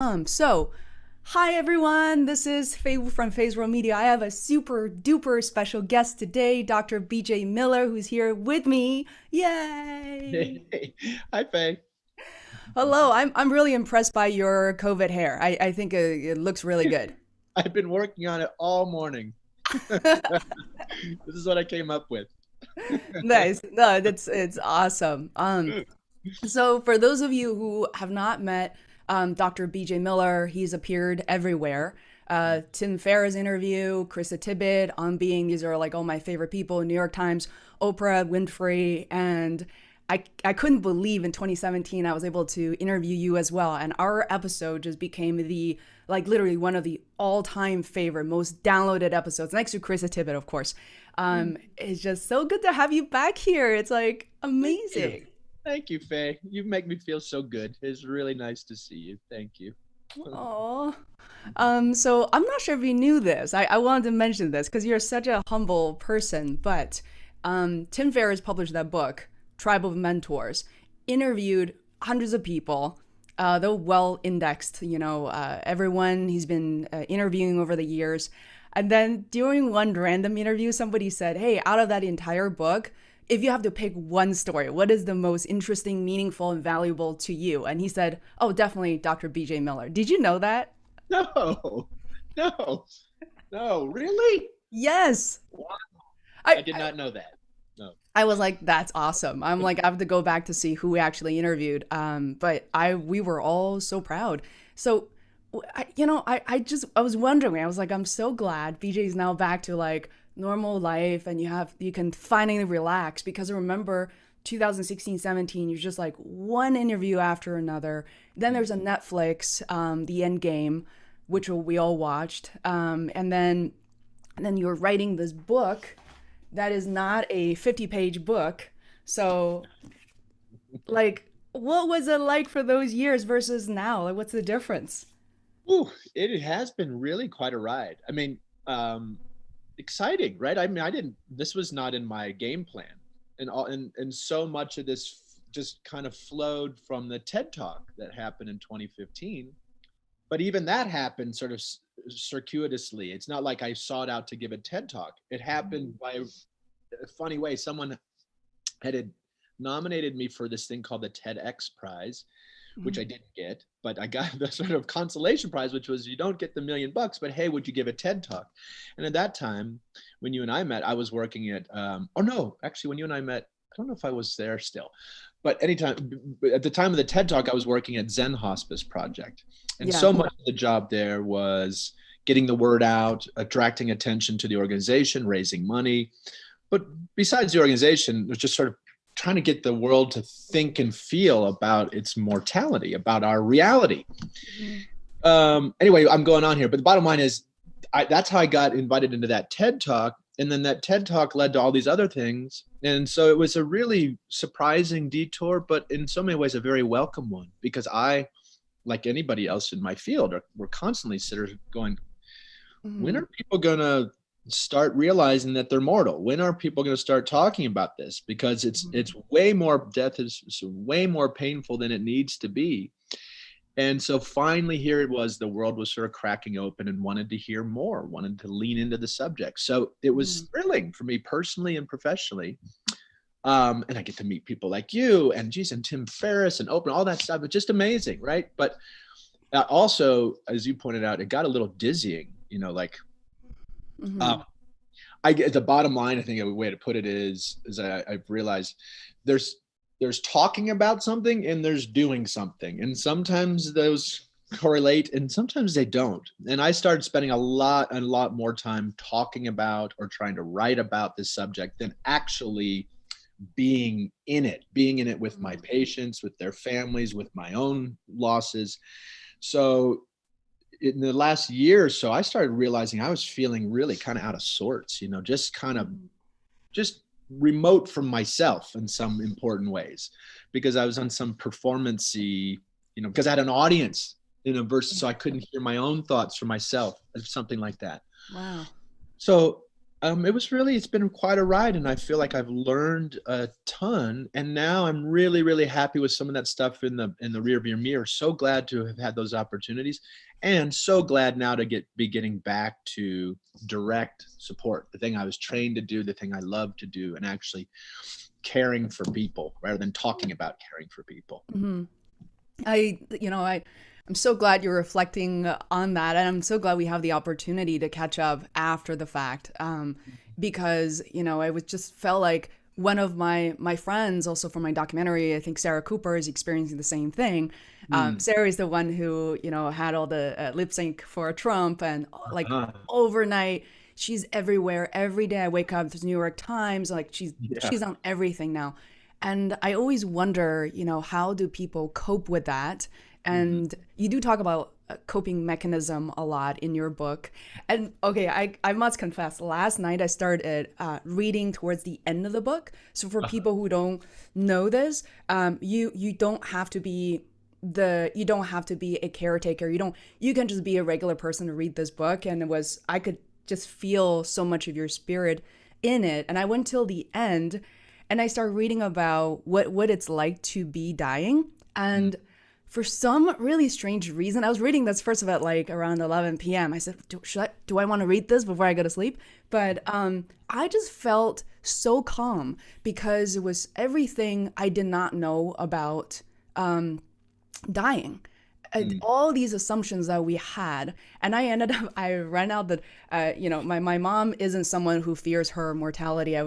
So, hi everyone, this is Faye from Feisworld Media. I have a super duper special guest today, Dr. BJ Miller, who's here with me. Yay! Hey, hi, Faye. Hello, I'm really impressed by your COVID hair. I think it looks really good. I've been working on it all morning. This is what I came up with. Nice. No, it's awesome. So for those of you who have not met Dr. BJ Miller, he's appeared everywhere. Tim Ferriss interview, Krista Tippett, On Being, these are like all my favorite people. New York Times, Oprah Winfrey, and I couldn't believe in 2017 I was able to interview you as well. And our episode just became the like literally one of the all-time favorite, most downloaded episodes, next to Krista Tippett, of course. It's just so good to have you back here. It's like Thank you. amazing. Thank you, Faye. You make me feel so good. It's really nice to see you. Thank you. Oh, so I'm not sure if you knew this. I wanted to mention this because you're such a humble person, but Tim Ferriss published that book, Tribe of Mentors, interviewed hundreds of people. They're well indexed, everyone he's been interviewing over the years. And then during one random interview, somebody said, hey, out of that entire book, if you have to pick one story, what is the most interesting, meaningful, and valuable to you? And he said, oh, definitely Dr. BJ Miller. Did you know that? No, no, no, really? Yes. Wow. I I, did I not know that. No. I was like, that's awesome. I'm like, I have to go back to see who we actually interviewed. But we were all so proud. So, I was wondering. I was like, I'm so glad BJ's now back to like normal life, and you can finally relax because I remember 2016, 17. You're just like one interview after another. Then there's a Netflix, The End Game, which we all watched, and then you're writing this book that is not a 50-page book. So, like, what was it like for those years versus now? Like, what's the difference? Ooh, it has been really quite a ride. I mean, exciting, right? I mean, this was not in my game plan. And so much of this just kind of flowed from the TED Talk that happened in 2015. But even that happened sort of circuitously. It's not like I sought out to give a TED Talk. It happened by a funny way. Someone had nominated me for this thing called the TEDx Prize, which I Mhm. didn't get, but I got the sort of consolation prize, which was you don't get the $1,000,000, but hey, would you give a TED Talk? And at that time, when you and I met, I was working at, oh no, actually, when you and I met, I don't know if I was there still, but anytime at the time of the TED Talk, I was working at Zen Hospice Project. And Yeah. so much of the job there was getting the word out, attracting attention to the organization, raising money. But besides the organization, it was just sort of trying to get the world to think and feel about its mortality, about our reality. Mhm. Anyway, I'm going on here, but the bottom line is that's how I got invited into that TED Talk. And then that TED Talk led to all these other things. And so it was a really surprising detour, but in so many ways, a very welcome one because I, like anybody else in my field, we're constantly sort of going, when Mhm. are people going to start realizing that they're mortal? When are people going to start talking about this? Because it's Mhm. way more, death is way more painful than it needs to be. And so finally here it was, the world was sort of cracking open and wanted to hear more, wanted to lean into the subject. So it was Mhm. thrilling for me personally and professionally. And I get to meet people like you and geez, and Tim Ferriss and Oprah, all that stuff. It's just amazing, right? But also, as you pointed out, it got a little dizzying, like uh, Mhm. I get the bottom line. I think a way to put it is I've realized there's there's talking about something and there's doing something, and sometimes those correlate and sometimes they don't. And I started spending a lot more time talking about or trying to write about this subject than actually being in it with my Mhm. patients, with their families, with my own losses. So in the last year or so, I started realizing I was feeling really kind of out of sorts, just kind of Mhm. just remote from myself in some important ways because I was on some performancy, because I had an audience in a verse, so I couldn't hear my own thoughts for myself, something like that. Wow. So It's been quite a ride, and I feel like I've learned a ton, and now I'm really, really happy with some of that stuff in the rearview mirror. So glad to have had those opportunities, and so glad now to be getting back to direct support, the thing I was trained to do, the thing I love to do, and actually caring for people rather than talking about caring for people. Mm-hmm. I'm so glad you're reflecting on that, and I'm so glad we have the opportunity to catch up after the fact, because I was just felt like one of my friends, also from my documentary, I think Sarah Cooper, is experiencing the same thing. Sarah is the one who had all the lip sync for Trump, and like overnight she's everywhere. Every day I wake up, there's New York Times, like she's on everything now. And I always wonder, how do people cope with that? And you do talk about a coping mechanism a lot in your book. And okay, I must confess, last night I started reading towards the end of the book. So for people who don't know this, you don't have to be a caretaker. You can just be a regular person to read this book. And I could just feel so much of your spirit in it. And I went till the end and I started reading about what it's like to be dying. And for some really strange reason, I was reading this first of it like around 11 p.m. I said, do I want to read this before I go to sleep? But I just felt so calm because it was everything I did not know about dying. All these assumptions that we had. And I ran out that, my mom isn't someone who fears her mortality.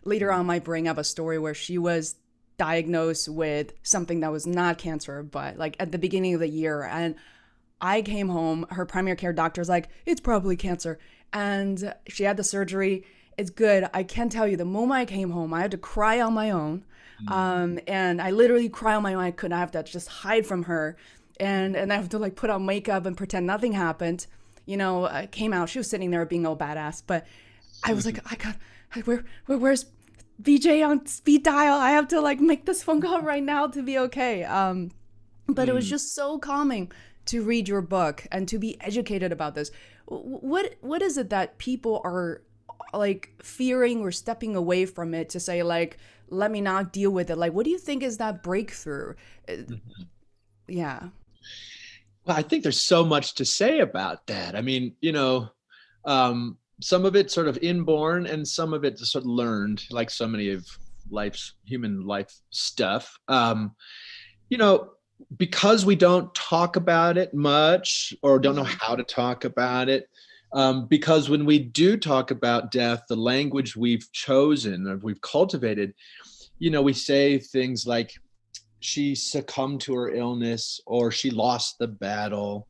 Later on might bring up a story where she was diagnosed with something that was not cancer, but like at the beginning of the year. And I came home, her primary care doctor's like, it's probably cancer. And she had the surgery. It's good. I can tell you, the moment I came home, I had to cry on my own. And I literally cry on my own. I have to just hide from her. And I have to like put on makeup and pretend nothing happened. I came out, she was sitting there being all badass, but I was like, where's BJ on speed dial? I have to like make this phone call right now to be okay. But it was just so calming to read your book and to be educated about this. What is it that people are like fearing or stepping away from it to say like, let me not deal with it? Like, what do you think is that breakthrough? Yeah. Well, I think there's so much to say about that. I mean, some of it sort of inborn and some of it sort of learned, like so many of human life stuff. Because we don't talk about it much or don't know how to talk about it, because when we do talk about death, the language we've chosen or we've cultivated, we say things like, she succumbed to her illness, or she lost the battle,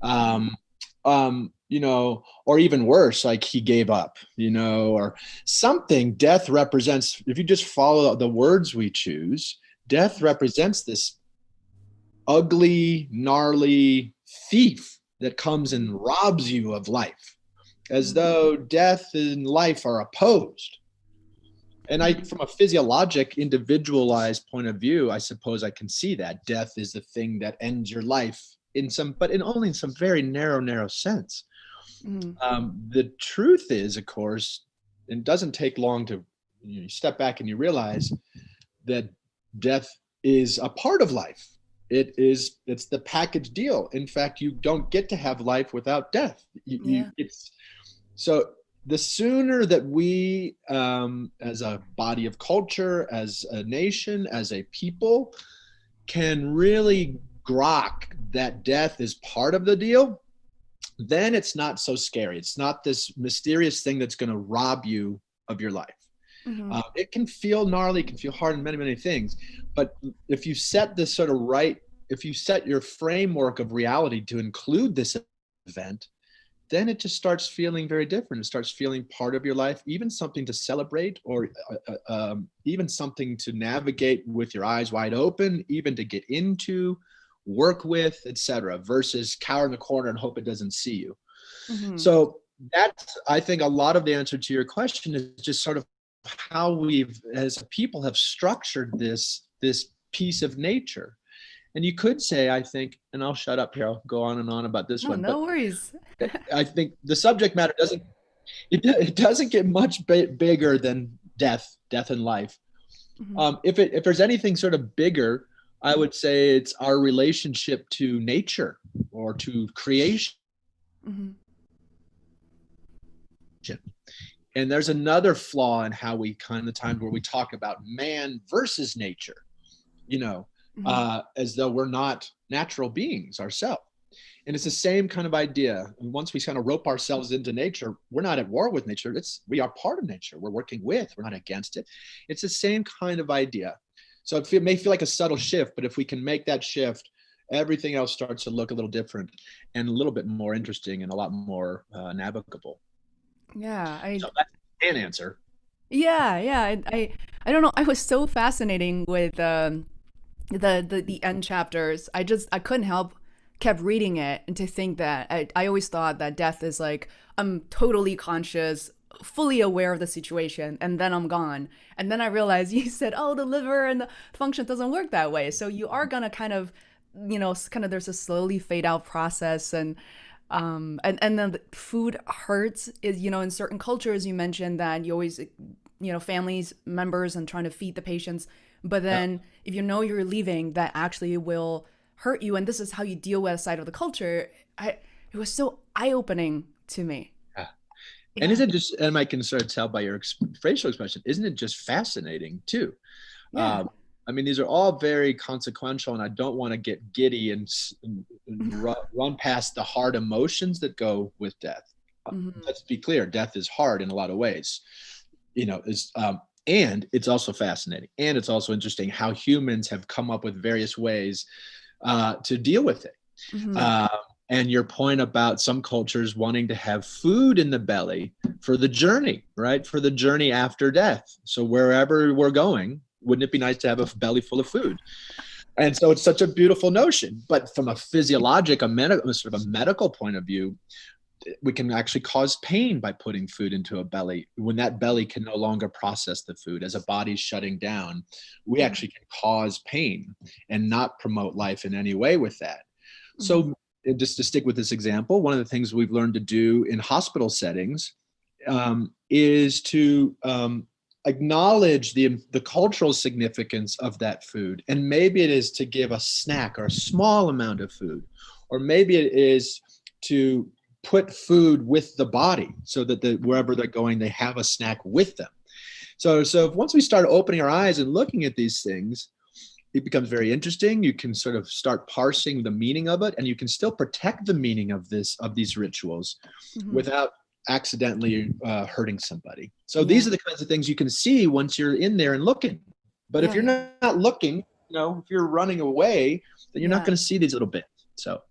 or even worse, like he gave up, or something. Death represents, if you just follow the words we choose, death represents this ugly, gnarly thief that comes and robs you of life, as though death and life are opposed. And from a physiologic, individualized point of view, I suppose I can see that death is the thing that ends your life but only in some very narrow sense. The truth is, of course, it doesn't take long to you step back and you realize that death is a part of life. It's the package deal. In fact, you don't get to have life without death. So the sooner that we, as a body of culture, as a nation, as a people, can really grok that death is part of the deal, then it's not so scary. It's not this mysterious thing that's going to rob you of your life. It can feel gnarly, it can feel hard in many things. But if you set this sort of if you set your framework of reality to include this event, then it just starts feeling very different. It starts feeling part of your life, even something to celebrate, or even something to navigate with your eyes wide open, even to get into, work with, etc., versus cower in the corner and hope it doesn't see you. So that's, I think, a lot of the answer to your question is just sort of how we've, as a people, have structured this piece of nature. And you could say, I think, and I'll shut up here, I'll go on and on about this one. No worries. I think the subject matter doesn't It doesn't get much bigger than death and life. Mm-hmm. If there's anything sort of bigger, I would say it's our relationship to nature or to creation. Mm-hmm. And there's another flaw in how we kind of times where we talk about man versus nature, as though we're not natural beings ourselves. And it's the same kind of idea. And once we kind of rope ourselves into nature, we're not at war with nature. We are part of nature. We're working with, we're not against it. It's the same kind of idea. So it may feel like a subtle shift, but if we can make that shift, everything else starts to look a little different and a little bit more interesting and a lot more navigable. Yeah, So that's an answer. yeah. I don't know. I was so fascinating with the end chapters. I couldn't help kept reading it and to think that I always thought that death is like I'm totally conscious, fully aware of the situation, and then I'm gone. And then I realized you said, oh, the liver and the function doesn't work that way. So you are gonna kind of, there's a slowly fade out process, and then the food hurts is, in certain cultures you mentioned that you always, families, members, and trying to feed the patients. But then if you're leaving, that actually will hurt you, and this is how you deal with a side of the culture. It was so eye-opening to me. And isn't it just, and I can sort of tell by your facial expression, isn't it just fascinating too? Yeah. I mean, these are all very consequential, and I don't want to get giddy and run past the hard emotions that go with death. Mm-hmm. Let's be clear, death is hard in a lot of ways, and it's also fascinating. And it's also interesting how humans have come up with various ways to deal with it. Mm-hmm. And your point about some cultures wanting to have food in the belly for the journey, right? For the journey after death. So wherever we're going, wouldn't it be nice to have a belly full of food? And so it's such a beautiful notion. But from a physiologic, sort of a medical point of view, we can actually cause pain by putting food into a belly. When that belly can no longer process the food, as a body's shutting down, we actually can cause pain and not promote life in any way with that. So just to stick with this example, one of the things we've learned to do in hospital settings is to acknowledge the cultural significance of that food. And maybe it is to give a snack or a small amount of food, or maybe it is to put food with the body so that wherever they're going, they have a snack with them. So once we start opening our eyes and looking at these things, it becomes very interesting. You can sort of start parsing the meaning of it, and you can still protect the meaning of these rituals without accidentally hurting somebody. So these are the kinds of things you can see once you're in there and looking. But if you're not looking, if you're running away, then you're not going to see these little bits. So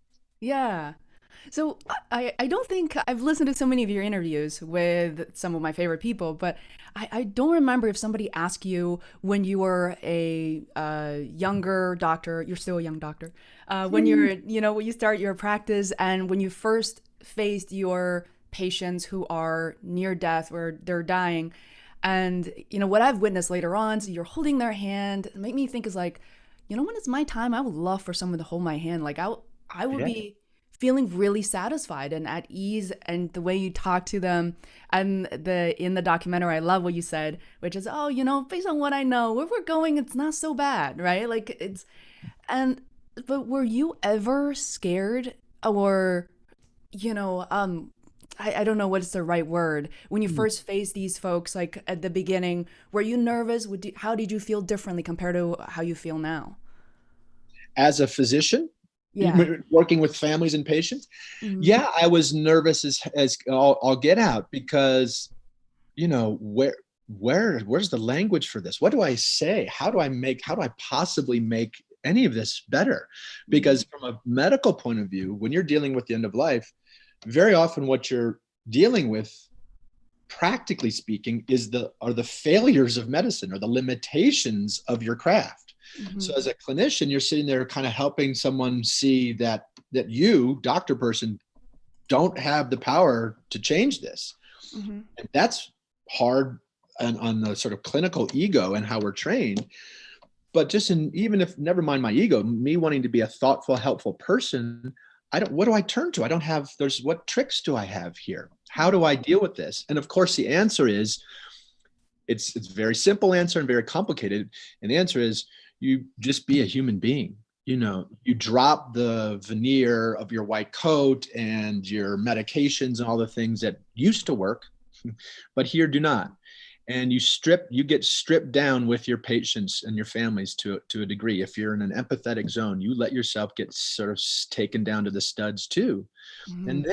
So I don't think I've listened to so many of your interviews with some of my favorite people, but I don't remember if somebody asked you when you were a younger doctor, you're still a young doctor, when you're, when you start your practice and when you first faced your patients who are near death or they're dying. And, what I've witnessed later on, so you're holding their hand, it made me think is like, when it's my time, I would love for someone to hold my hand. Like I would be feeling really satisfied and at ease, and the way you talk to them. And in the documentary, I love what you said, which is, based on what I know, where we're going, it's not so bad, right? Like but were you ever scared or, I don't know what's the right word, when you first faced these folks, like at the beginning, were you nervous? How did you feel differently compared to how you feel now? As a physician, working with families and patients, I was nervous as I'll get out, because where's the language for this? What do I say? How do I possibly make any of this better? Because from a medical point of view, when you're dealing with the end of life, very often what you're dealing with, practically speaking, are the failures of medicine or the limitations of your craft. So as a clinician, you're sitting there kind of helping someone see that you, doctor person, don't have the power to change this. And that's hard on the sort of clinical ego and how we're trained. But even if, never mind my ego, me wanting to be a thoughtful, helpful person, what do I turn to? I don't have, what tricks do I have here? How do I deal with this? And of course the answer is, it's very simple answer and very complicated. And the answer is, you just be a human being. You drop the veneer of your white coat and your medications and all the things that used to work, but here do not. And you get stripped down with your patients and your families to a degree. If you're in an empathetic zone, you let yourself get sort of taken down to the studs too. And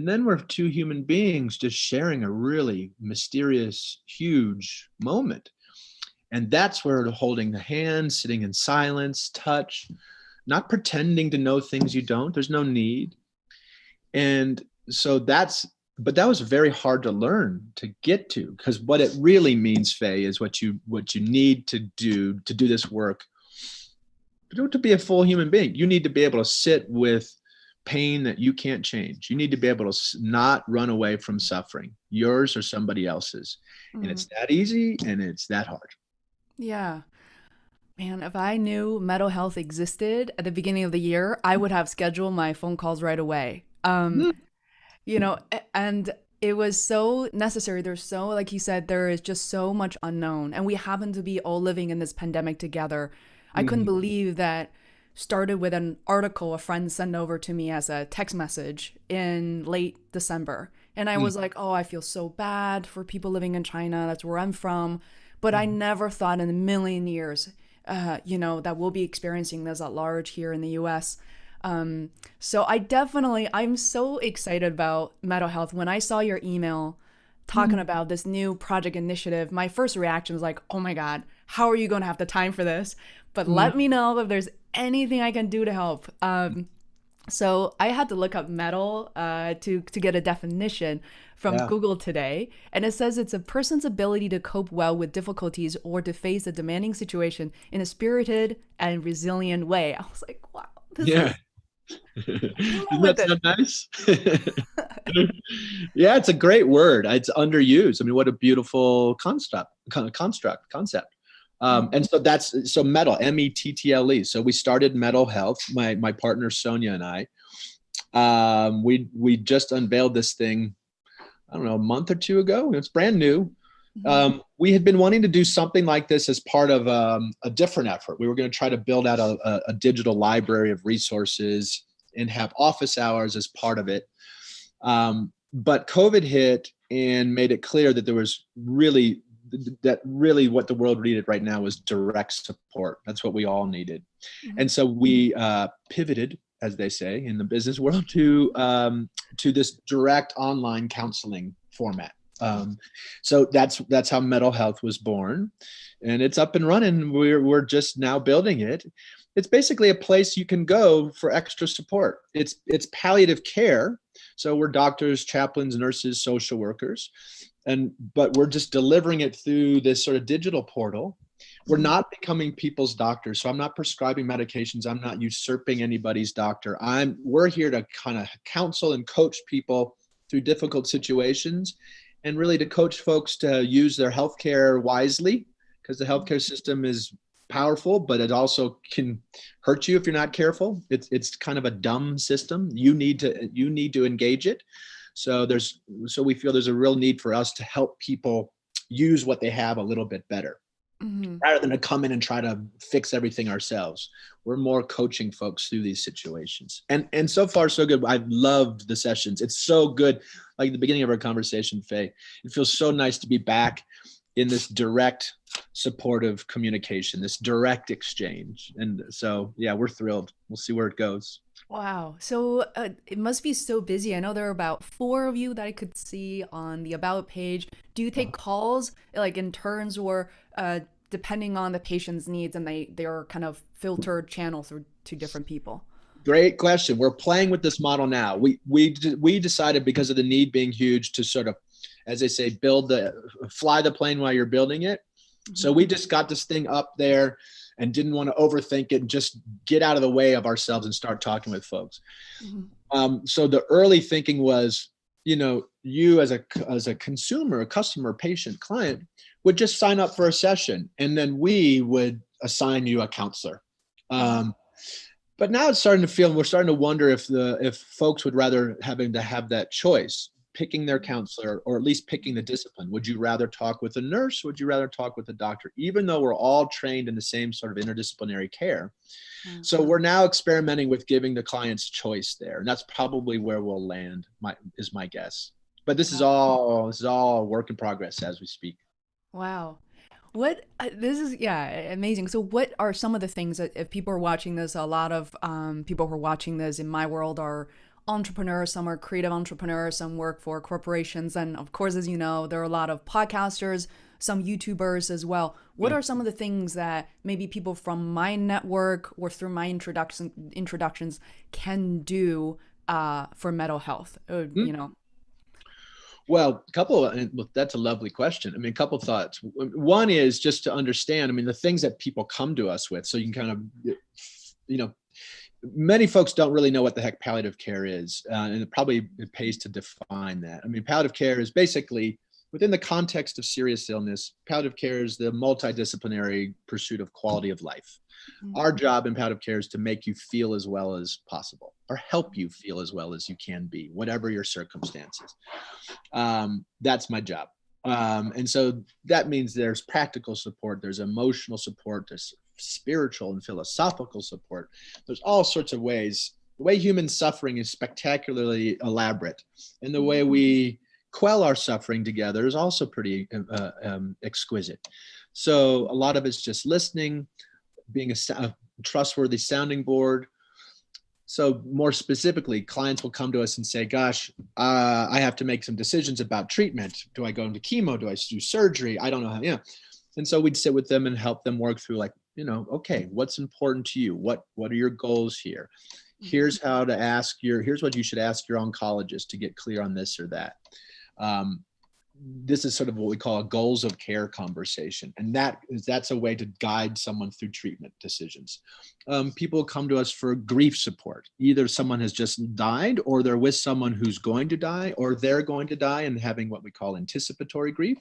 then we're two human beings just sharing a really mysterious, huge moment. And that's where holding the hand, sitting in silence, touch, not pretending to know things you don't, there's no need. And so but that was very hard to learn, to get to, because what it really means, Faye, is what you need to do this work, to be a full human being. You need to be able to sit with pain that you can't change. You need to be able to not run away from suffering, yours or somebody else's. And it's that easy, and it's that hard. Yeah. Man, if I knew mental health existed at the beginning of the year, I would have scheduled my phone calls right away. And it was so necessary. There's so, like you said, there is just so much unknown. And we happen to be all living in this pandemic together. I couldn't believe that started with an article a friend sent over to me as a text message in late December. And I was like, oh, I feel so bad for people living in China. That's where I'm from. But I never thought in a million years, that we'll be experiencing this at large here in the US. So I'm so excited about mental health. When I saw your email talking about this new project initiative, my first reaction was like, oh my God, how are you going to have the time for this? But let me know if there's anything I can do to help. So I had to look up Mettle to get a definition from Google today. And it says it's a person's ability to cope well with difficulties or to face a demanding situation in a spirited and resilient way. I was like, wow. Isn't that so nice? Yeah, it's a great word. It's underused. I mean, what a beautiful concept. And so Mettle, METTLE. So we started Mettle Health, my partner Sonia and I. We just unveiled this thing, I don't know, a month or two ago. It's brand new. We had been wanting to do something like this as part of a different effort. We were going to try to build out a digital library of resources and have office hours as part of it. But COVID hit and made it clear that there was really what the world needed right now was direct support. That's what we all needed. And so we pivoted, as they say in the business world, to this direct online counseling format. So that's how Mettle Health was born, and it's up and running. We're just now building it. It's basically a place you can go for extra support. It's palliative care. So we're doctors, chaplains, nurses, social workers, but we're just delivering it through this sort of digital portal. We're not becoming people's doctors. So I'm not prescribing medications. I'm not usurping anybody's doctor. We're here to kind of counsel and coach people through difficult situations, and really to coach folks to use their healthcare wisely, because the healthcare system is powerful, but it also can hurt you if you're not careful. It's kind of a dumb system. You need to engage it. So we feel there's a real need for us to help people use what they have a little bit better, rather than to come in and try to fix everything ourselves. We're more coaching folks through these situations. And so far, so good. I've loved the sessions. It's so good. Like the beginning of our conversation, Faye, it feels so nice to be back in this direct supportive communication, this direct exchange. And so, yeah, we're thrilled. We'll see where it goes. Wow. So it must be so busy. I know there are about 4 of you that I could see on the About page. Do you take calls like in turns, or depending on the patient's needs, and they are kind of filtered channels through to different people? Great question. We're playing with this model now. We decided, because of the need being huge, to sort of, as they say, fly the plane while you're building it. So we just got this thing up there and didn't want to overthink it and just get out of the way of ourselves and start talking with folks. So the early thinking was, you as a consumer, a customer, patient, client would just sign up for a session, and then we would assign you a counselor. But now it's starting to feel, we're starting to wonder if folks would rather having to have that choice, picking their counselor, or at least picking the discipline. Would you rather talk with a nurse? Would you rather talk with a doctor? Even though we're all trained in the same sort of interdisciplinary care. So we're now experimenting with giving the clients choice there. And that's probably where we'll land, is my guess. But this is all a work in progress as we speak. Wow. What this is, yeah, amazing. So what are some of the things that if people are watching this, a lot of people who are watching this in my world are entrepreneurs, some are creative entrepreneurs, some work for corporations. And of course, as you know, there are a lot of podcasters, some YouTubers as well. What are some of the things that maybe people from my network or through my introductions can do for mental health? You know? Well, that's a lovely question. I mean, a couple thoughts. One is just to understand, I mean, the things that people come to us with, so you can kind of, many folks don't really know what the heck palliative care is. And it pays to define that. I mean, palliative care is basically, within the context of serious illness, palliative care is the multidisciplinary pursuit of quality of life. Our job in palliative care is to make you feel as well as possible, or help you feel as well as you can be, whatever your circumstances. That's my job. And so that means there's practical support, there's emotional support, there's spiritual and philosophical support. There's all sorts of ways. The way human suffering is spectacularly elaborate, and the way we quell our suffering together is also pretty exquisite. So a lot of it's just listening, being a trustworthy sounding board. So more specifically, clients will come to us and say, gosh, I have to make some decisions about treatment. Do I go into chemo? Do I do surgery? I don't know how, And so we'd sit with them and help them work through, like, okay, what's important to you? What are your goals here? Here's here's what you should ask your oncologist to get clear on this or that. This is sort of what we call a goals of care conversation. And that's a way to guide someone through treatment decisions. People come to us for grief support. Either someone has just died, or they're with someone who's going to die, or they're going to die and having what we call anticipatory grief.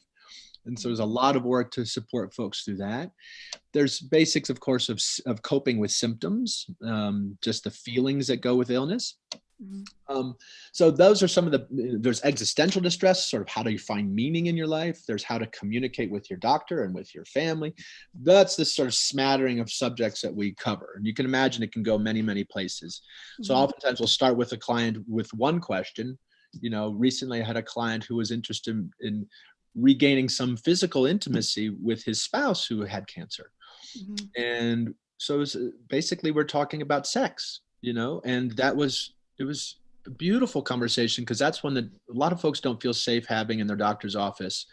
And so there's a lot of work to support folks through that. There's basics, of course, of coping with symptoms, just the feelings that go with illness. So those are some of there's existential distress, sort of how do you find meaning in your life? There's how to communicate with your doctor and with your family. That's the sort of smattering of subjects that we cover. And you can imagine it can go many, many places. So oftentimes we'll start with a client with one question. Recently I had a client who was interested in regaining some physical intimacy with his spouse who had cancer. And so basically we're talking about sex, and it was a beautiful conversation, because that's one that a lot of folks don't feel safe having in their doctor's office.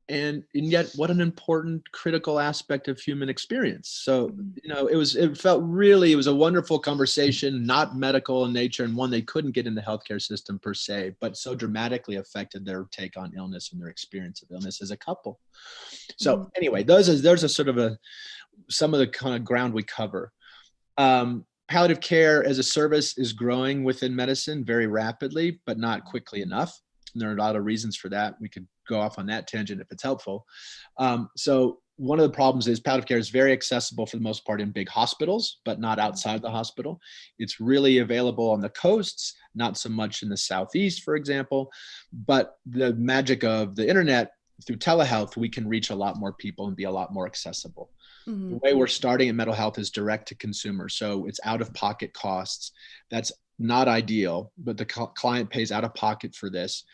And yet what an important, critical aspect of human experience. So, it was a wonderful conversation, not medical in nature, and one they couldn't get in the healthcare system per se, but so dramatically affected their take on illness and their experience of illness as a couple. So anyway, there's a sort of some of the kind of ground we cover. Palliative care as a service is growing within medicine very rapidly, but not quickly enough. And there are a lot of reasons for that. We could go off on that tangent if it's helpful. So one of the problems is palliative care is very accessible for the most part in big hospitals, but not outside the hospital. It's really available on the coasts, not so much in the Southeast, for example. But the magic of the internet, through telehealth, we can reach a lot more people and be a lot more accessible. The way we're starting at Mental Health is direct to consumer. So it's out of pocket costs. That's not ideal, but the client pays out of pocket for this.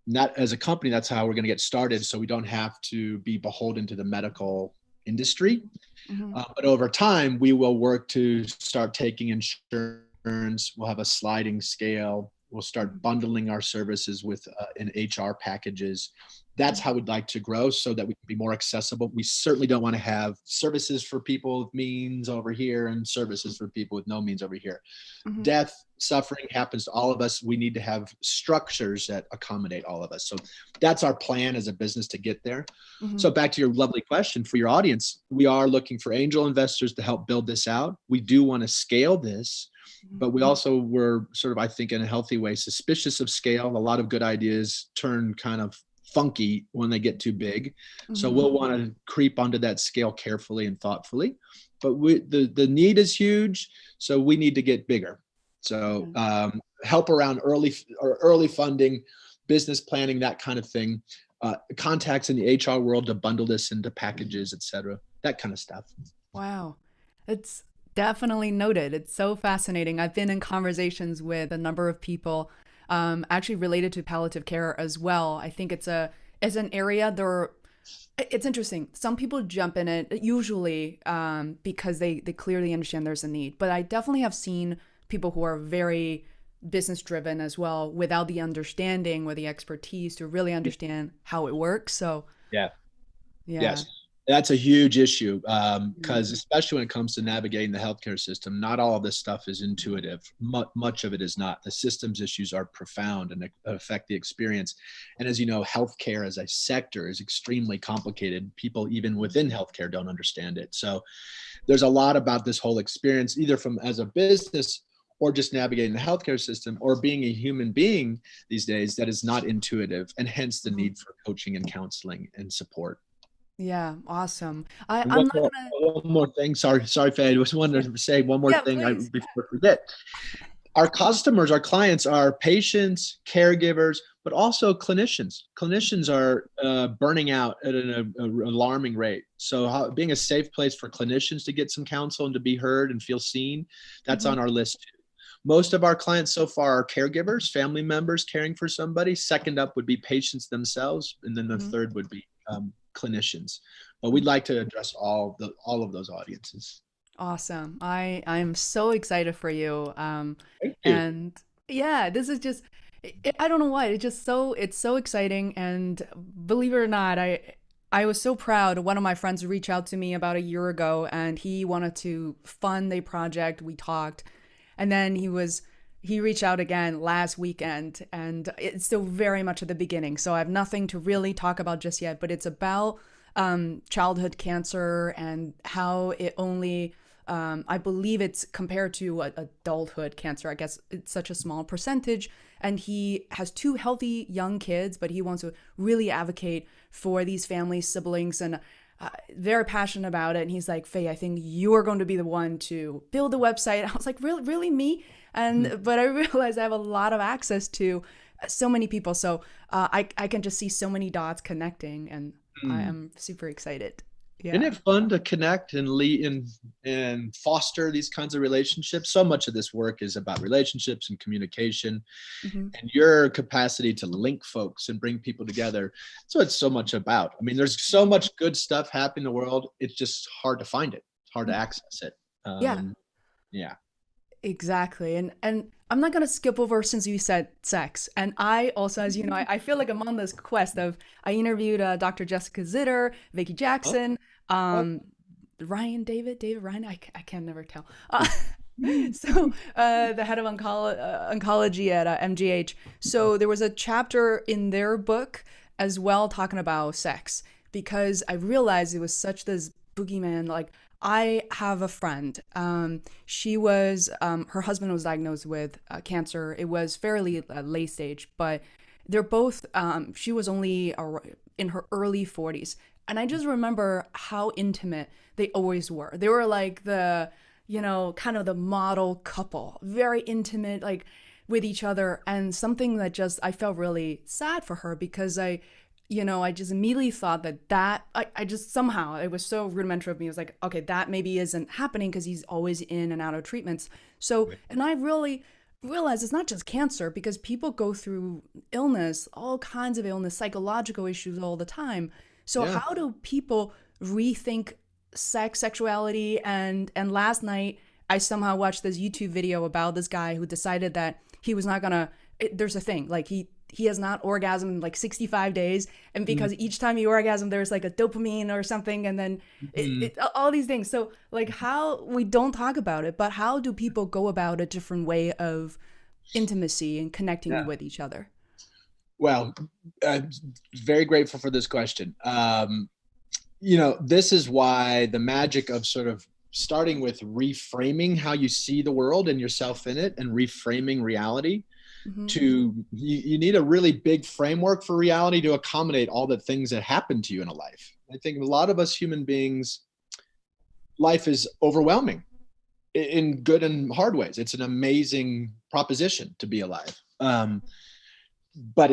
Not as a company, that's how we're going to get started. So we don't have to be beholden to the medical industry. But over time, we will work to start taking insurance. We'll have a sliding scale. We'll start bundling our services with in HR packages. That's how we'd like to grow, so that we can be more accessible. We certainly don't want to have services for people with means over here and services for people with no means over here. Death, suffering happens to all of us. We need to have structures that accommodate all of us. So that's our plan as a business to get there. So back to your lovely question for your audience, we are looking for angel investors to help build this out. We do want to scale this, but we also were sort of, I think, in a healthy way, suspicious of scale. A lot of good ideas turn kind of funky when they get too big. So we'll want to creep onto that scale carefully and thoughtfully. but the need is huge. So we need to get bigger. So help around early funding, business planning, that kind of thing. Contacts in the HR world to bundle this into packages, etc. That kind of stuff. Wow. It's definitely noted. It's so fascinating. I've been in conversations with a number of people actually related to palliative care as well. I think it's an area it's interesting. Some people jump in it usually because they clearly understand there's a need. But I definitely have seen people who are very business driven as well without the understanding or the expertise to really understand how it works. So yes, that's a huge issue because especially when it comes to navigating the healthcare system, not all of this stuff is intuitive. Much of it is not. The systems issues are profound and affect the experience. And as you know, healthcare as a sector is extremely complicated. People even within healthcare don't understand it. So there's a lot about this whole experience, either from as a business or just navigating the healthcare system or being a human being these days, that is not intuitive, and hence the need for coaching and counseling and support. Yeah, awesome. One more thing. Sorry, Faye. I just wanted to say one more thing before I forget. Our customers, our clients are patients, caregivers, but also clinicians. Clinicians are burning out at an alarming rate. So being a safe place for clinicians to get some counsel and to be heard and feel seen, that's on our list too. Most of our clients so far are caregivers, family members caring for somebody. Second up would be patients themselves. And then the third would be clinicians. But we'd like to address all of those audiences. Awesome. I'm so excited for you. Thank you. And yeah, this is just, I don't know why, it's so exciting. And believe it or not, I was so proud. One of my friends reached out to me about a year ago and he wanted to fund a project. We talked, and then he reached out again last weekend, and it's still very much at the beginning. So I have nothing to really talk about just yet, but it's about childhood cancer and how it only, I believe it's compared to adulthood cancer. I guess it's such a small percentage. And he has 2 healthy young kids, but he wants to really advocate for these families, siblings, and very passionate about it. And he's like, Faye, I think you are going to be the one to build the website. I was like, really me? And but I realized I have a lot of access to so many people. So I can just see so many dots connecting, and I am super excited. Yeah. Isn't it fun to connect and lead and foster these kinds of relationships? So much of this work is about relationships and communication, and your capacity to link folks and bring people together. That's what it's so much about. I mean, there's so much good stuff happening in the world. It's just hard to find it. It's hard to access it. Yeah. Exactly. And I'm not going to skip over since you said sex. And I also, as you know, I feel like I'm on this quest of, I interviewed Dr. Jessica Zitter, Vicki Jackson, David Ryan, I can never tell. So the head of oncology at MGH. So there was a chapter in their book as well talking about sex, because I realized it was such this boogeyman. Like, I have a friend. She was, her husband was diagnosed with cancer. It was fairly late stage, but they're both, she was only in her early 40s. And I just remember how intimate they always were. They were like the, kind of the model couple, very intimate, like with each other. And something that I felt really sad for her, because I just immediately thought that I just somehow, it was so rudimentary of me. I was like, okay, that maybe isn't happening because he's always in and out of treatments. So, and I really realized it's not just cancer, because people go through illness, all kinds of illness, psychological issues all the time. So how do people rethink sex, sexuality? And last night I somehow watched this YouTube video about this guy who decided that he was not gonna, there's a thing, like he has not orgasmed in like 65 days. And because each time you orgasm, there's like a dopamine or something. And then all these things. So like, how, we don't talk about it, but how do people go about a different way of intimacy and connecting with each other? Well, I'm very grateful for this question. This is why the magic of sort of starting with reframing how you see the world and yourself in it, and reframing reality. You need a really big framework for reality to accommodate all the things that happen to you in a life. I think a lot of us human beings, life is overwhelming in good and hard ways. It's an amazing proposition to be alive. But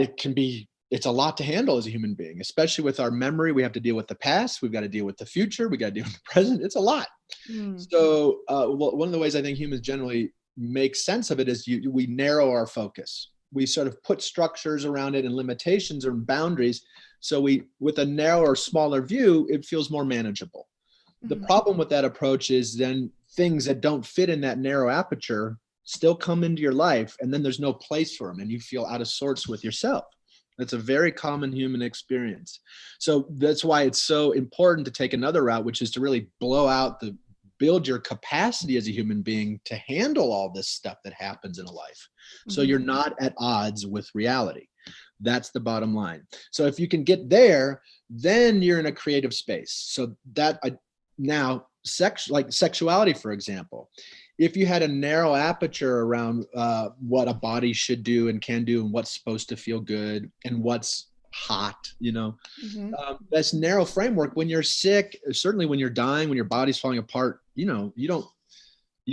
it's a lot to handle as a human being, especially with our memory. We have to deal with the past. We've got to deal with the future. We got to deal with the present. It's a lot. So one of the ways I think humans generally make sense of it is we narrow our focus. We sort of put structures around it and limitations or boundaries. So with a narrower, smaller view, it feels more manageable. The problem with that approach is then things that don't fit in that narrow aperture still come into your life, and then there's no place for them, and you feel out of sorts with yourself. That's a very common human experience. So that's why it's so important to take another route, which is to really build your capacity as a human being to handle all this stuff that happens in a life. So you're not at odds with reality. That's the bottom line. So if you can get there, then you're in a creative space. So that now sexuality, for example, if you had a narrow aperture around what a body should do and can do and what's supposed to feel good and what's hot, that's narrow framework. When you're sick, certainly when you're dying, when your body's falling apart, you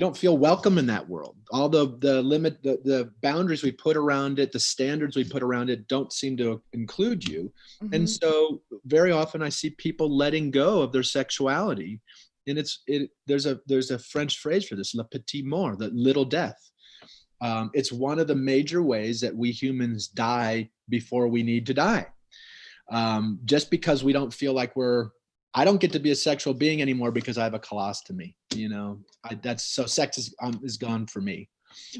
don't feel welcome in that world. All the boundaries we put around it, the standards we put around it don't seem to include you. And so very often I see people letting go of their sexuality. And there's a French phrase for this, le petit mort, the little death. It's one of the major ways that we humans die before we need to die. Just because we don't feel like I don't get to be a sexual being anymore because I have a colostomy. So sex is gone for me.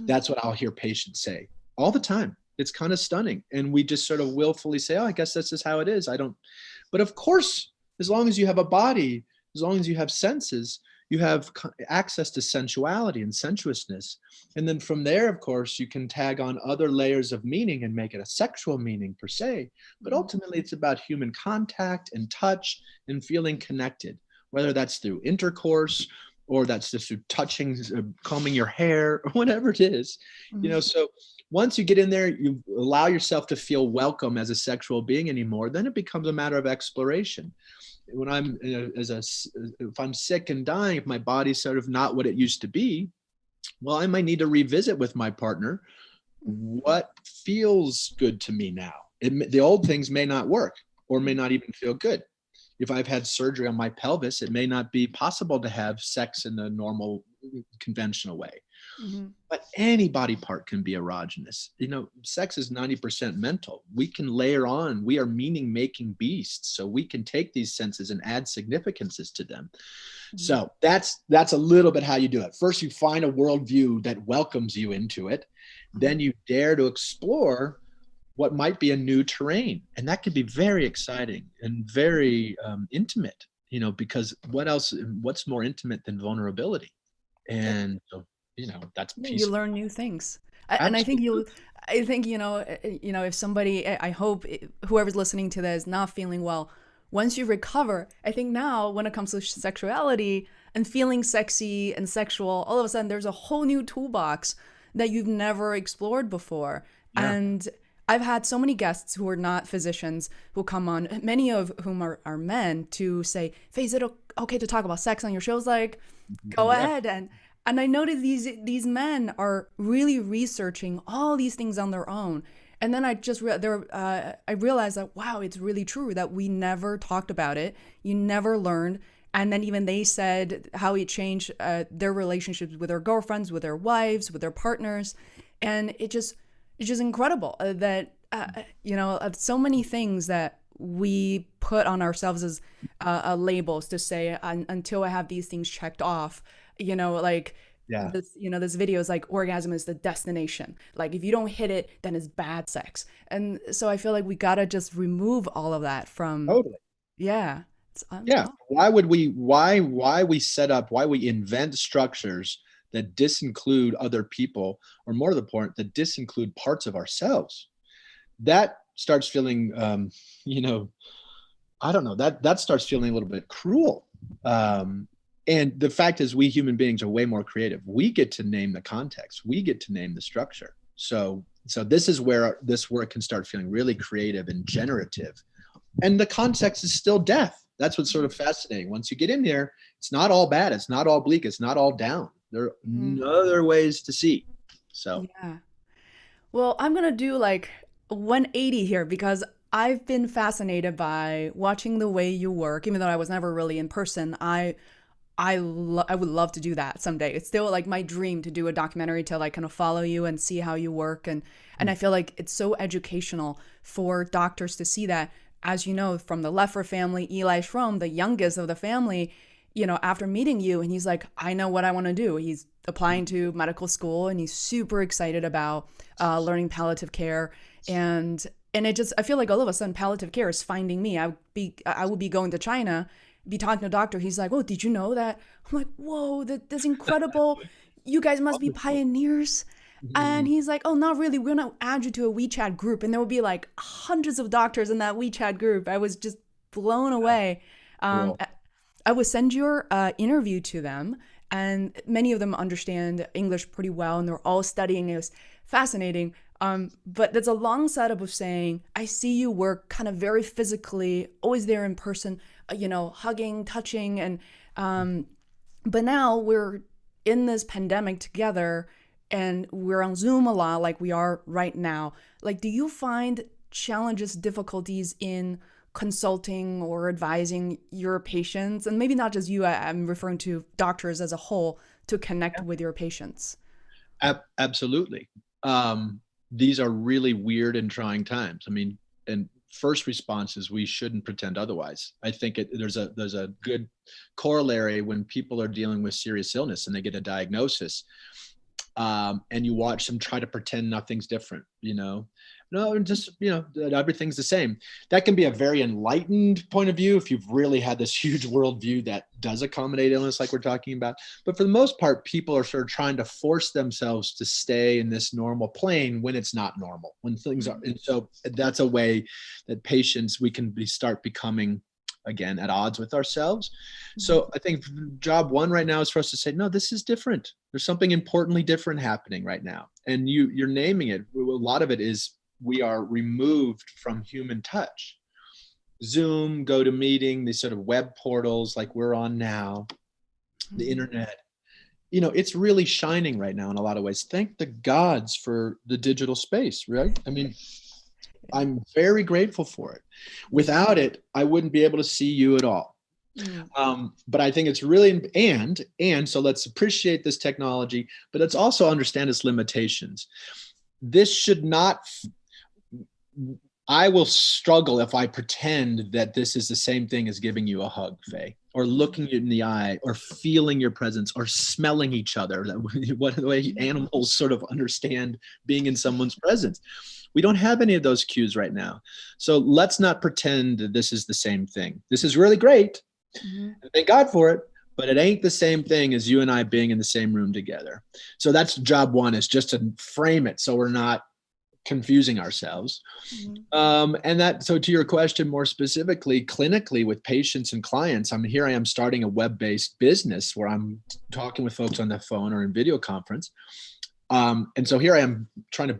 That's what I'll hear patients say all the time. It's kind of stunning. And we just sort of willfully say, oh, I guess that's just how it is. But of course, as long as you have a body, as long as you have senses, you have access to sensuality and sensuousness. And then from there, of course, you can tag on other layers of meaning and make it a sexual meaning per se. But ultimately, it's about human contact and touch and feeling connected, whether that's through intercourse or that's just through touching, combing your hair, or whatever it is. So once you get in there, you allow yourself to feel welcome as a sexual being anymore, then it becomes a matter of exploration. When if I'm sick and dying, if my body's sort of not what it used to be, well, I might need to revisit with my partner what feels good to me now. The old things may not work or may not even feel good. If I've had surgery on my pelvis, it may not be possible to have sex in the normal, conventional way. But any body part can be erogenous. Sex is 90% mental. We can layer on. We are meaning-making beasts, so we can take these senses and add significances to them. So that's a little bit how you do it. First, you find a worldview that welcomes you into it. Then you dare to explore what might be a new terrain, and that can be very exciting and very intimate. Because what's more intimate than vulnerability? And so, that's peaceful. You learn new things. And I think if somebody, I hope whoever's listening to this is not feeling well, once you recover, I think now when it comes to sexuality and feeling sexy and sexual, all of a sudden there's a whole new toolbox that you've never explored before. Yeah. And I've had so many guests who are not physicians who come on, many of whom are men, to say, Faye, is it okay to talk about sex on your shows? Like, go ahead. And I noticed these men are really researching all these things on their own. And then I realized that, wow, it's really true that we never talked about it. You never learned. And then even they said how it changed their relationships with their girlfriends, with their wives, with their partners. And it's just incredible that, so many things that we put on ourselves as labels to say, until I have these things checked off, this video is like, orgasm is the destination. Like, if you don't hit it, then it's bad sex. And so I feel like we got to just remove all of that from. Totally. Yeah. Why we invent structures that disinclude other people, or more to the point, that disinclude parts of ourselves? That starts feeling, I don't know, that starts feeling a little bit cruel. And the fact is, we human beings are way more creative. We get to name the context. We get to name the structure. So this is where this work can start feeling really creative and generative. And the context is still death. That's what's sort of fascinating. Once you get in there, it's not all bad. It's not all bleak. It's not all down. There are other ways to see. So Yeah. Well, I'm gonna do like 180 here because I've been fascinated by watching the way you work, even though I was never really in person. I would love to do that someday. It's still like my dream to do a documentary to like kind of follow you and see how you work, and I feel like it's so educational for doctors to see that. As you know, from the Leffer family, Eli Schromm, the youngest of the family, after meeting you, and he's like, I know what I want to do. He's applying to medical school, and he's super excited about learning palliative care, and it just, I feel like all of a sudden palliative care is finding me. I would be going to China, be talking to a doctor. He's like, oh, did you know that? I'm like, whoa, that's incredible. You guys must be pioneers. And he's like, oh, not really. We're going to add you to a WeChat group. And there will be like hundreds of doctors in that WeChat group. I was just blown away. cool. I would send your interview to them, and many of them understand English pretty well, and they're all studying. It was fascinating. But there's a long setup of saying, I see you work kind of very physically, always there in person, hugging, touching. But now we're in this pandemic together and we're on Zoom a lot like we are right now. Like, do you find challenges, difficulties in consulting or advising your patients? And maybe not just you, I'm referring to doctors as a whole, to connect with your patients. Absolutely. These are really weird and trying times. I mean, and first response is we shouldn't pretend otherwise. I think there's a good corollary when people are dealing with serious illness and they get a diagnosis, and you watch them try to pretend nothing's different. No, just everything's the same. That can be a very enlightened point of view if you've really had this huge worldview that does accommodate illness like we're talking about. But for the most part, people are sort of trying to force themselves to stay in this normal plane when it's not normal, when things are. And so that's a way that patients, we can start becoming, again, at odds with ourselves. So I think job one right now is for us to say, no, this is different. There's something importantly different happening right now. And you're naming it. A lot of it is we are removed from human touch. Zoom, GoToMeeting, these sort of web portals like we're on now, the internet, it's really shining right now in a lot of ways. Thank the gods for the digital space, right? I mean, I'm very grateful for it. Without it, I wouldn't be able to see you at all. But I think it's really, and so let's appreciate this technology, but let's also understand its limitations. This should not, I will struggle if I pretend that this is the same thing as giving you a hug, Faye, or looking you in the eye, or feeling your presence, or smelling each other. What the way animals sort of understand being in someone's presence. We don't have any of those cues right now. So let's not pretend that this is the same thing. This is really great. Thank God for it. But it ain't the same thing as you and I being in the same room together. So that's job one, is just to frame it so we're not confusing ourselves. So to your question more specifically, clinically with patients and clients, here I am starting a web-based business where I'm talking with folks on the phone or in video conference. And so here I am trying to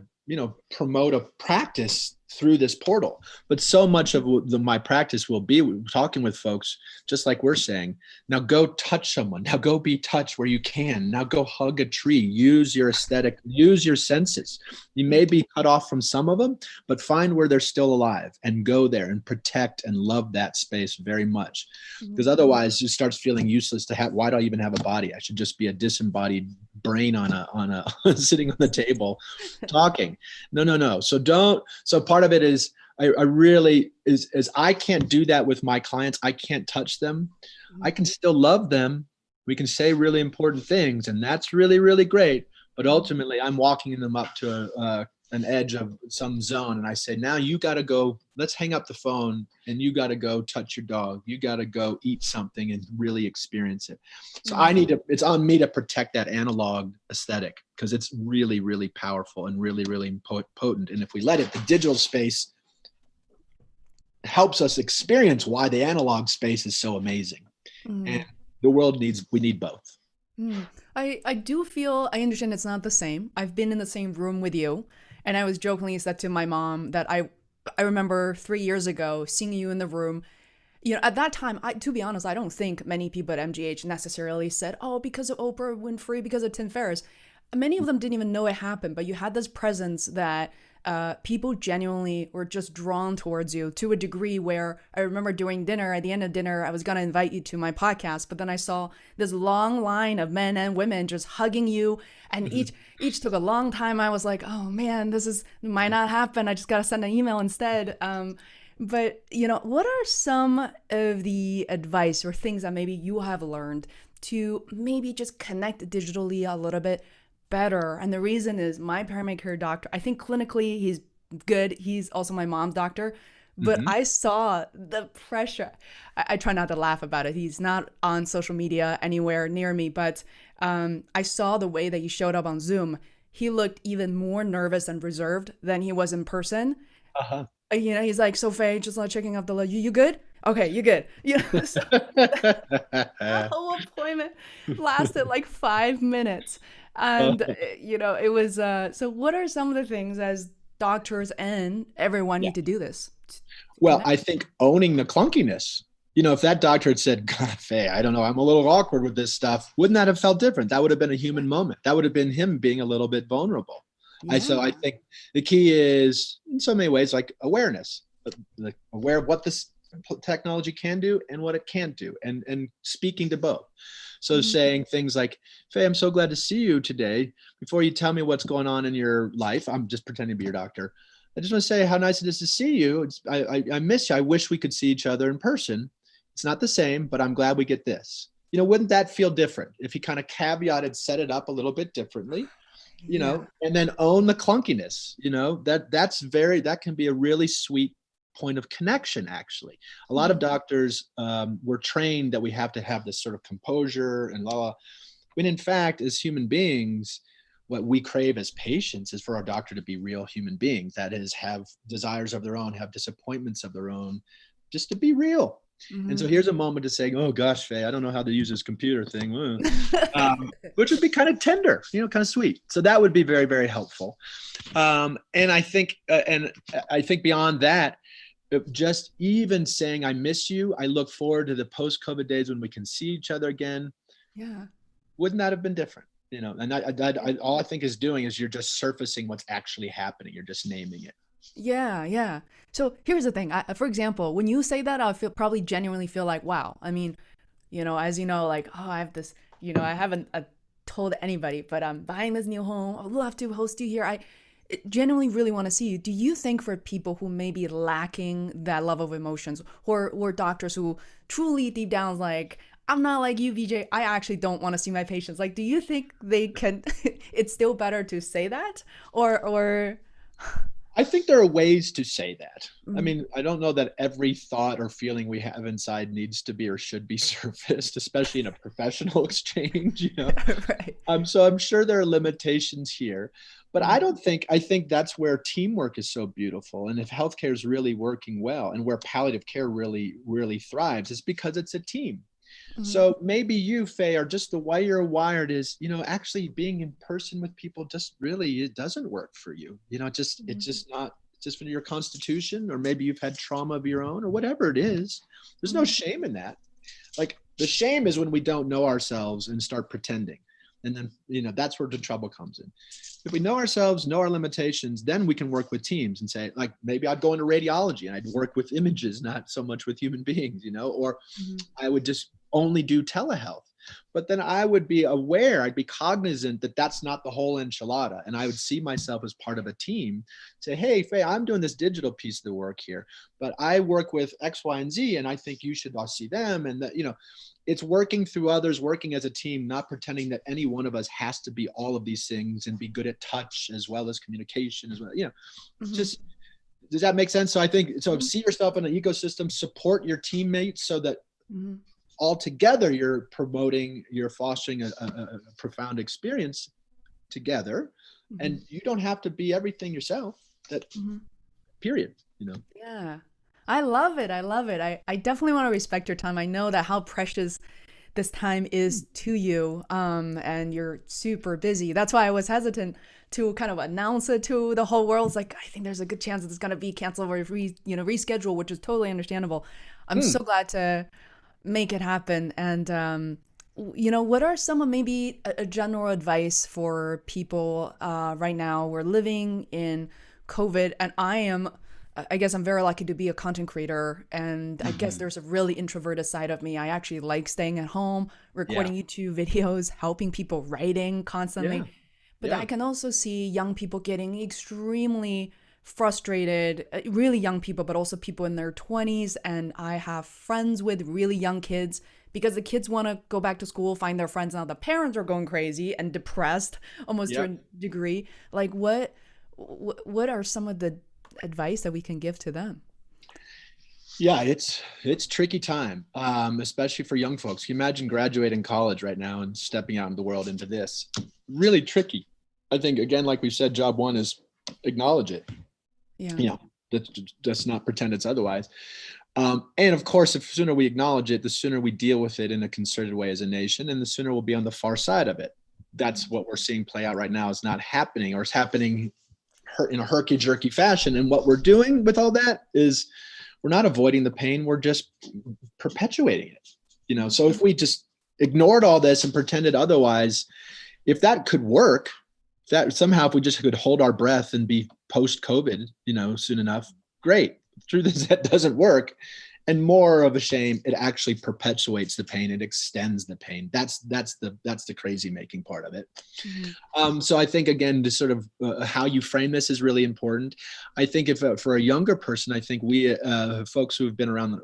promote a practice through this portal. But so much of my practice will be talking with folks, just like we're saying, now go touch someone. Now go be touched where you can. Now go hug a tree. Use your aesthetic. Use your senses. You may be cut off from some of them, but find where they're still alive and go there and protect and love that space very much. Because otherwise it starts feeling useless to have. Why do I even have a body? I should just be a disembodied brain on a sitting on the table talking. No. So part of it is I really is I can't do that with my clients. I can't touch them. I can still love them. We can say really important things, and that's really, really great. But ultimately, I'm walking them up to an edge of some zone, and I say, now you got to go. Let's hang up the phone, and you got to go touch your dog. You got to go eat something and really experience it. So it's on me to protect that analog aesthetic, because it's really, really powerful and really, really potent. And if we let it, the digital space helps us experience why the analog space is so amazing. And the world we need both. I do feel, I understand it's not the same. I've been in the same room with you, and I was jokingly said to my mom that I remember 3 years ago seeing you in the room. At that time, to be honest, I don't think many people at MGH necessarily said, oh, because of Oprah Winfrey, because of Tim Ferriss. Many of them didn't even know it happened, but you had this presence that people genuinely were just drawn towards you to a degree where I remember during dinner, at the end of dinner, I was going to invite you to my podcast, but then I saw this long line of men and women just hugging you, and each took a long time. I was like, oh man, might not happen. I just got to send an email instead. But, what are some of the advice or things that maybe you have learned to maybe just connect digitally a little bit better? And the reason is my primary care doctor, I think clinically he's good. He's also my mom's doctor. But I saw the pressure. I try not to laugh about it. He's not on social media anywhere near me. But I saw the way that he showed up on Zoom. He looked even more nervous and reserved than he was in person. Uh-huh. He's like, so Faye, just like checking off the list. You good? Okay, you good. So the whole appointment lasted like 5 minutes. And, it was, so what are some of the things as doctors and everyone need to do this? Well, I think owning the clunkiness. If that doctor had said, God, Faye, I don't know, I'm a little awkward with this stuff, wouldn't that have felt different? That would have been a human moment. That would have been him being a little bit vulnerable. So I think the key is, in so many ways, like awareness, like aware of what this technology can do and what it can't do, and speaking to both. So saying things like, Faye, I'm so glad to see you today. Before you tell me what's going on in your life, I'm just pretending to be your doctor. I just want to say how nice it is to see you. I miss you. I wish we could see each other in person. It's not the same, but I'm glad we get this. Wouldn't that feel different if he kind of caveated, set it up a little bit differently? And then own the clunkiness, that can be a really sweet point of connection. Actually, a lot of doctors were trained that we have to have this sort of composure and when in fact, as human beings, what we crave as patients is for our doctor to be real human beings. That is, have desires of their own, have disappointments of their own, just to be real. And so here's a moment to say, oh gosh, Faye, I don't know how to use this computer thing, which would be kind of tender, kind of sweet. So that would be very, very helpful. And I think beyond that, just even saying, I miss you. I look forward to the post-COVID days when we can see each other again. Yeah. Wouldn't that have been different? And I all I think is doing is you're just surfacing what's actually happening. You're just naming it. Yeah. So here's the thing. For example, when you say that, I'll probably genuinely feel like, wow. I mean, as you know, like, oh, I have this, I haven't told anybody, but I'm buying this new home. I'd love to host you here. I genuinely really want to see you. Do you think for people who may be lacking that level of emotions, or doctors who truly deep down like, I'm not like you, BJ, I actually don't want to see my patients. Like, do you think they can, it's still better to say that or I think there are ways to say that. I mean, I don't know that every thought or feeling we have inside needs to be or should be surfaced, especially in a professional exchange, Right. So I'm sure there are limitations here, but I think that's where teamwork is so beautiful. And if healthcare is really working well, and where palliative care really, really thrives, is because it's a team. So maybe you, Faye, are just the way you're wired is, actually being in person with people just really, it doesn't work for you. It's just not, it's just for your constitution, or maybe you've had trauma of your own, or whatever it is. There's no shame in that. Like, the shame is when we don't know ourselves and start pretending. And then, that's where the trouble comes in. If we know ourselves, know our limitations, then we can work with teams and say, like, maybe I'd go into radiology and I'd work with images, not so much with human beings, or I would just only do telehealth. But then I would be aware, I'd be cognizant that that's not the whole enchilada. And I would see myself as part of a team, say, hey, Faye, I'm doing this digital piece of the work here, but I work with X, Y, and Z, and I think you should all see them. And that, it's working through others, working as a team, not pretending that any one of us has to be all of these things and be good at touch as well as communication as well. Just, does that make sense? So I think, see yourself in an ecosystem, support your teammates so that all together you're fostering a profound experience together, and you don't have to be everything yourself. That period. Yeah. I love it. I definitely want to respect your time. I know that how precious this time is to you, and you're super busy. That's why I was hesitant to kind of announce it to the whole world. It's like, I think there's a good chance that it's going to be canceled or rescheduled, which is totally understandable. I'm so glad to make it happen. And what are some of maybe a general advice for people right now? We're living in COVID, and I guess I'm very lucky to be a content creator, and I guess there's a really introverted side of me. I actually like staying at home, recording YouTube videos, helping people, writing constantly. But I can also see young people getting extremely frustrated, really young people, but also people in their 20s. And I have friends with really young kids because the kids want to go back to school, find their friends. Now the parents are going crazy and depressed almost to a degree. Like what are some of the advice that we can give to them? Yeah, it's tricky time, especially for young folks. Can you imagine graduating college right now and stepping out in the world into this? Really tricky. I think, again, like we said, job one is acknowledge it. Yeah. Let's not pretend it's otherwise. And of course, the sooner we acknowledge it, the sooner we deal with it in a concerted way as a nation, and the sooner we'll be on the far side of it. That's what we're seeing play out right now is not happening, or it's happening in a herky-jerky fashion. And what we're doing with all that is we're not avoiding the pain, we're just perpetuating it. So if we just ignored all this and pretended otherwise, if that could work, if we just could hold our breath and be post-COVID, soon enough, great. The truth is that doesn't work. And more of a shame, it actually perpetuates the pain. It extends the pain. That's the crazy making part of it. So I think, again, to sort of how you frame this is really important. I think if for a younger person, I think we folks who have been around,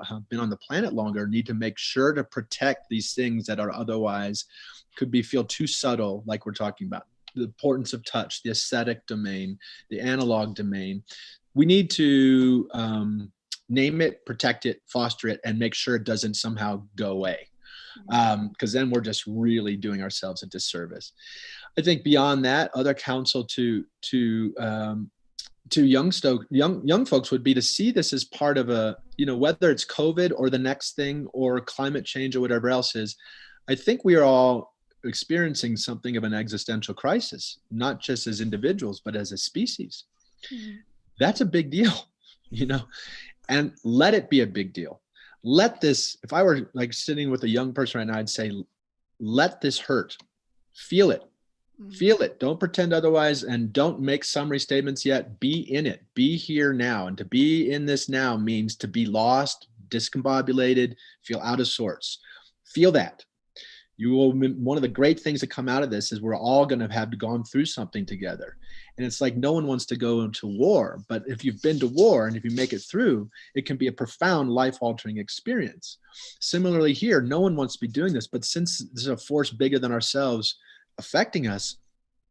have been on the planet longer, need to make sure to protect these things that are otherwise could feel too subtle, like we're talking about. The importance of touch, the aesthetic domain, the analog domain. We need to name it, protect it, foster it, and make sure it doesn't somehow go away. Because then we're just really doing ourselves a disservice. I think beyond that, other counsel to young folks would be to see this as part of a, whether it's COVID or the next thing or climate change or whatever else is. I think we are all experiencing something of an existential crisis, not just as individuals, but as a species. That's a big deal, and let it be a big deal. Let this, if I were like sitting with a young person right now, I'd say, let this hurt, feel it, Don't pretend otherwise, and don't make summary statements yet. Be in it, be here now. And to be in this now means to be lost, discombobulated, feel out of sorts. Feel that. One of the great things that come out of this is we're all going to have gone through something together. And it's like no one wants to go into war, but if you've been to war and if you make it through, it can be a profound life-altering experience. Similarly here, no one wants to be doing this, but since there's a force bigger than ourselves affecting us,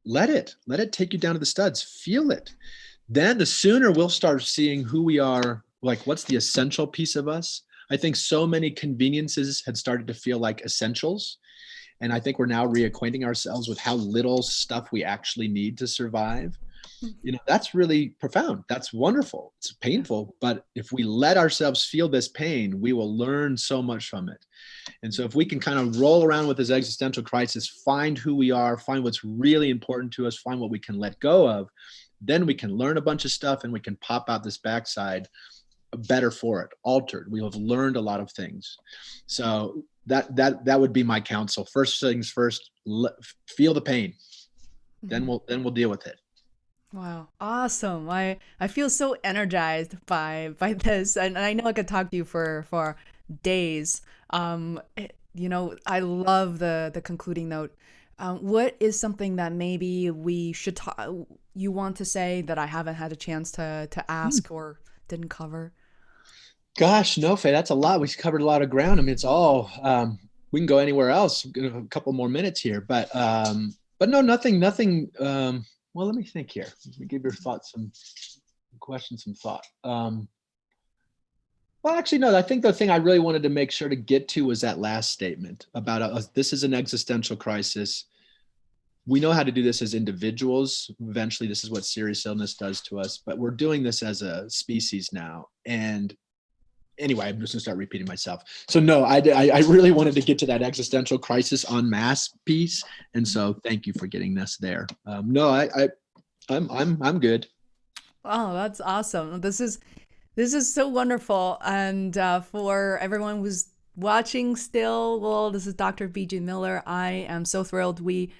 let it take you down to the studs. Feel it. Then the sooner we'll start seeing who we are, like what's the essential piece of us. I think so many conveniences had started to feel like essentials. And I think we're now reacquainting ourselves with how little stuff we actually need to survive. That's really profound. That's wonderful. It's painful. But if we let ourselves feel this pain, we will learn so much from it. And so if we can kind of roll around with this existential crisis, find who we are, find what's really important to us, find what we can let go of, then we can learn a bunch of stuff and we can pop out this backside better for it, altered. We'll have learned a lot of things. So that would be my counsel. First things first, feel the pain. Then we'll deal with it. Wow. Awesome. I feel so energized by this. And I know I could talk to you for days. I love the concluding note. What is something that maybe we should you want to say that I haven't had a chance to ask or didn't cover? Gosh, no, Faye, that's a lot. We covered a lot of ground. I mean, it's all, we can go anywhere else. A couple more minutes here, but no, nothing. Well, let me think here. Let me give your thoughts, some questions, some thought. Well, actually, no, I think the thing I really wanted to make sure to get to was that last statement about this is an existential crisis. We know how to do this as individuals. Eventually, this is what serious illness does to us, but we're doing this as a species now. And anyway, I'm just gonna start repeating myself. So no, I really wanted to get to that existential crisis en masse piece, and so thank you for getting us there. No, I'm good. Oh, that's awesome. This is so wonderful. And for everyone who's watching still, well, this is Dr. BJ Miller. I am so thrilled we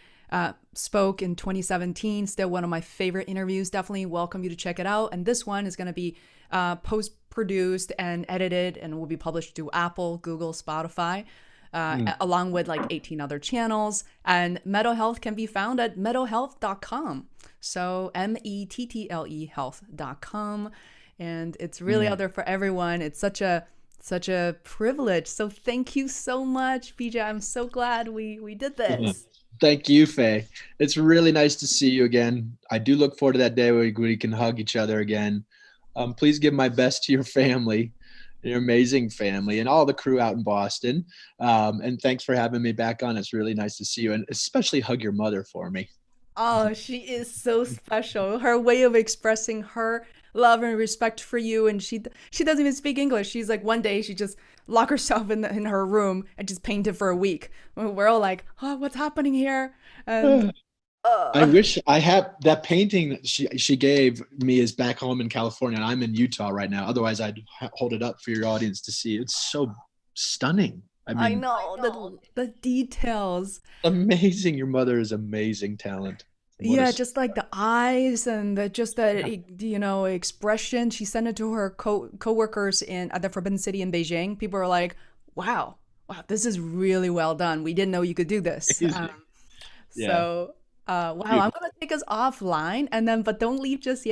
spoke in 2017. Still one of my favorite interviews. Definitely welcome you to check it out. And this one is going to be post-produced and edited and will be published to Apple, Google, Spotify, along with like 18 other channels. And Metal Health can be found at mettlehealth.com. So METTLE health.com. And it's really out there for everyone. It's such a privilege. So thank you so much, BJ. I'm so glad we did this. Thank you, Faye. It's really nice to see you again. I do look forward to that day where we can hug each other again. Please give my best to your family, your amazing family, and all the crew out in Boston. And thanks for having me back on. It's really nice to see you, and especially hug your mother for me. Oh, she is so special. Her way of expressing her love and respect for you, and she doesn't even speak English. She's like, one day she just locked herself in her room and just painted for a week. We're all like, oh, what's happening here? And I wish I had that painting that she gave me is back home in California, and I'm in Utah right now. Otherwise, I'd hold it up for your audience to see. It's so stunning. I I mean, know the details. amazing. Your mother is amazing talent. What Yeah, a just like the eyes and just that expression. She sent it to her coworkers in at the Forbidden City in Beijing. People are like, "Wow, wow, this is really well done. We didn't know you could do this." amazing. Yeah. So, wow, I'm gonna take us offline, and then but don't leave just yet.